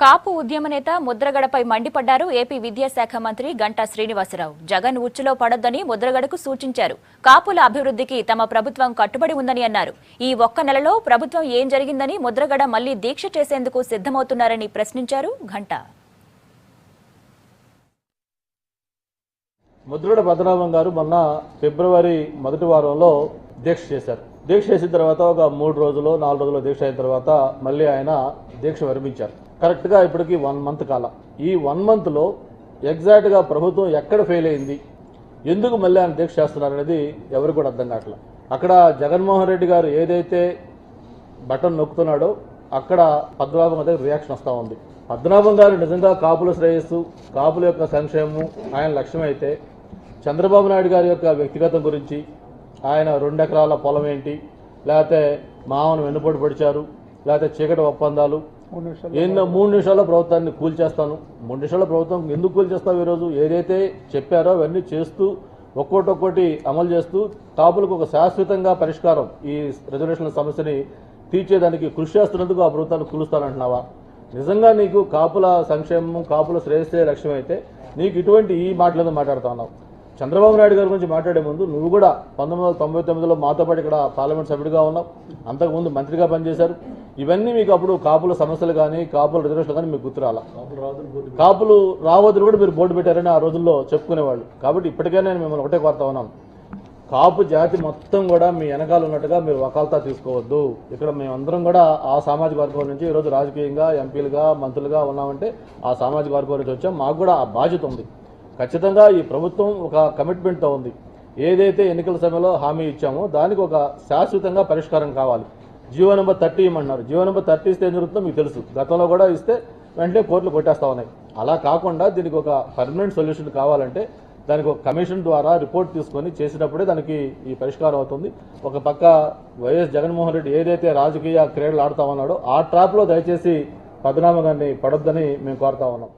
కాపు ఉద్యమ నేత ముద్రగడపై మండిపడ్డారు ఏపీ విద్యాశాఖ మంత్రి గంటా శ్రీనివాసరావు. జగన్ ఉచ్చులో పడొద్దని ముద్రగడకు సూచించారు. కాపుల అభివృద్ధికి తమ ప్రభుత్వం కట్టుబడి ఉందని అన్నారు. ఈ ఒక్క నెలలో ప్రభుత్వం ఏం జరిగిందని ముద్రగడ మళ్లీ దీక్ష చేసేందుకు సిద్ధమవుతున్నారని ప్రశ్నించారు గంటా. ముద్రగడ పద్మనాభం గారు మొన్న ఫిబ్రవరి మొదటి వారంలో దీక్ష చేశారు. దీక్ష చేసిన తర్వాత ఒక 3 రోజులు 4 రోజులు దీక్ష అయిన తర్వాత మళ్ళీ ఆయన దీక్ష విరమించారు. కరెక్ట్గా ఇప్పటికి 1 మంత్ కాలం. ఈ 1 మంత్లో ఎగ్జాక్ట్గా ప్రభుత్వం ఎక్కడ ఫెయిల్ అయింది, ఎందుకు మళ్ళీ ఆయన దీక్ష చేస్తున్నారనేది ఎవరికి కూడా అర్థం కావట్లేదు. అక్కడ జగన్మోహన్ రెడ్డి గారు ఏదైతే బటన్ నొక్కుతున్నాడో అక్కడ పద్మనాభం దగ్గర రియాక్షన్ వస్తూ ఉంది. పద్మనాభం గారు నిజంగా కాపుల శ్రేయస్సు, కాపుల యొక్క సంక్షేమం ఆయన లక్ష్యం అయితే చంద్రబాబు నాయుడు గారి యొక్క వ్యక్తిగతం గురించి, ఆయన 2 ఎకరాల పొలం ఏంటి, లేకపోతే మామను వెన్నుపోటు పడిచారు, లేకపోతే చీకటి ఒప్పందాలు, 3 నిమిషాల్లో ప్రభుత్వాన్ని కూల్చేస్తాను, 3 నిమిషాల్లో ప్రభుత్వం ఎందుకు కూల్చేస్తావు, ఈరోజు ఏదైతే చెప్పారో అవన్నీ చేస్తూ ఒక్కొక్కటి అమలు చేస్తూ కాపులకు ఒక శాశ్వతంగా పరిష్కారం ఈ రిజర్వేషన్ల సమస్యని తీర్చేదానికి కృషి చేస్తున్నందుకు ఆ ప్రభుత్వాన్ని కూలుస్తానంటున్నావా? నిజంగా నీకు కాపుల సంక్షేమం, కాపుల శ్రేయస్సే లక్ష్యం అయితే నీకు ఇటువంటి ఈ మాటలను మాట్లాడుతూ ఉన్నావు. చంద్రబాబు నాయుడు గారి గురించి మాట్లాడే ముందు నువ్వు కూడా 1999లో మాతో పాటు ఇక్కడ పార్లమెంట్ సభ్యుడిగా ఉన్నావు, అంతకుముందు మంత్రిగా పనిచేశారు. ఇవన్నీ మీకు అప్పుడు కాపుల సమస్యలు కానీ కాపుల రిజర్వేషన్లు కానీ మీకు గుర్తురాల. కాపులు రావద్దు కూడా మీరు బోర్డు పెట్టారని ఆ రోజుల్లో చెప్పుకునేవాళ్ళు. కాబట్టి ఇప్పటికైనా నేను మిమ్మల్ని ఒకటే కోరుతా ఉన్నాను, కాపు జాతి మొత్తం కూడా మీ వెనకాల ఉన్నట్టుగా మీరు వకాల్తా తీసుకోవద్దు. ఇక్కడ మేమందరం కూడా ఆ సామాజిక వర్గం నుంచి ఈరోజు రాజకీయంగా ఎంపీలుగా మంత్రులుగా ఉన్నామంటే ఆ సామాజిక వర్గం నుంచి వచ్చాం. మాకు కూడా ఆ బాధ్యత ఉంది. ఖచ్చితంగా ఈ ప్రభుత్వం ఒక కమిట్మెంట్తో ఉంది. ఏదైతే ఎన్నికల సమయంలో హామీ ఇచ్చామో దానికి ఒక శాశ్వతంగా పరిష్కారం కావాలి. GO number 30 ఇవ్వమన్నారు. జీవో నెంబర్ 30 ఇస్తే ఏం జరుగుతుందో మీకు తెలుసు. గతంలో కూడా ఇస్తే వెంటనే కోర్టులు కొట్టేస్తా ఉన్నాయి. అలా కాకుండా దీనికి ఒక పర్మనెంట్ సొల్యూషన్ కావాలంటే దానికి ఒక కమిషన్ ద్వారా రిపోర్ట్ తీసుకొని చేసినప్పుడే దానికి ఈ పరిష్కారం అవుతుంది. ఒక పక్క వైఎస్ జగన్మోహన్ రెడ్డి ఏదైతే రాజకీయ క్రీడలు ఆడుతా ఉన్నాడో ఆ ట్రాప్లో దయచేసి పద్మనాభం గారిని పడొద్దని మేము కోరుతా ఉన్నాం.